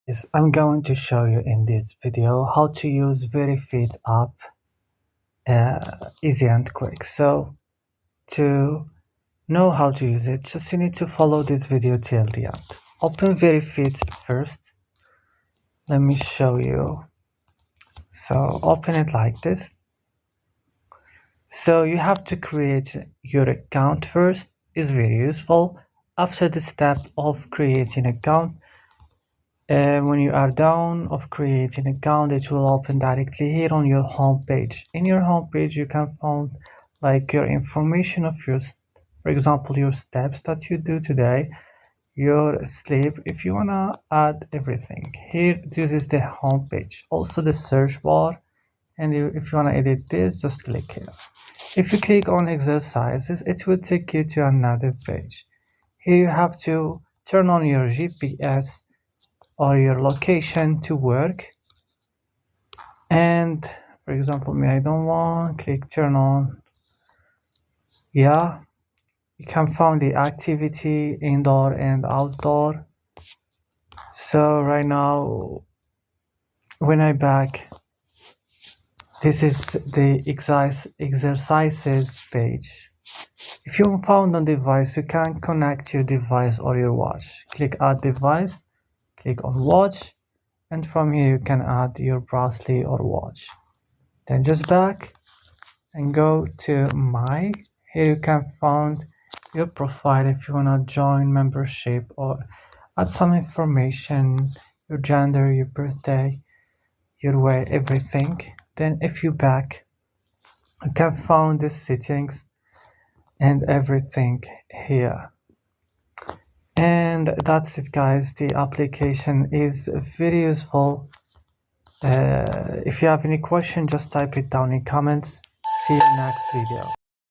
Yes, I'm going to show you in this video how to use Veryfit app easy and quick. So to know how to use it, just you need to follow this video till the end. Open Veryfit first. Let me show you. So open it like this. So you have to create your account first. It's very useful. After the step of creating account, when you are done of creating account, it will open directly here on your home page. In your home page, you can find like your information of your, for example, your steps that you do today, your sleep. If you wanna add everything here, this is the home page. Also the search bar, and if you wanna edit this, just click here. If you click on exercises, it will take you to another page. Here you have to turn on your GPS or your location to work, and for example I don't want, click turn on. Yeah, you can find the activity indoor and outdoor. So right now when I back, this is the exercises page. If you found a device, you can connect your device or your watch. Click add device, click on watch, and from here you can add your bracelet or watch. Then just back and go to my. Here you can find your profile if you want to join membership or add some information, your gender, your birthday, your weight, everything. Then if you back, you can find the settings and everything here. And that's it, guys. The application is very useful. If you have any question, just type it down in comments. See you next video.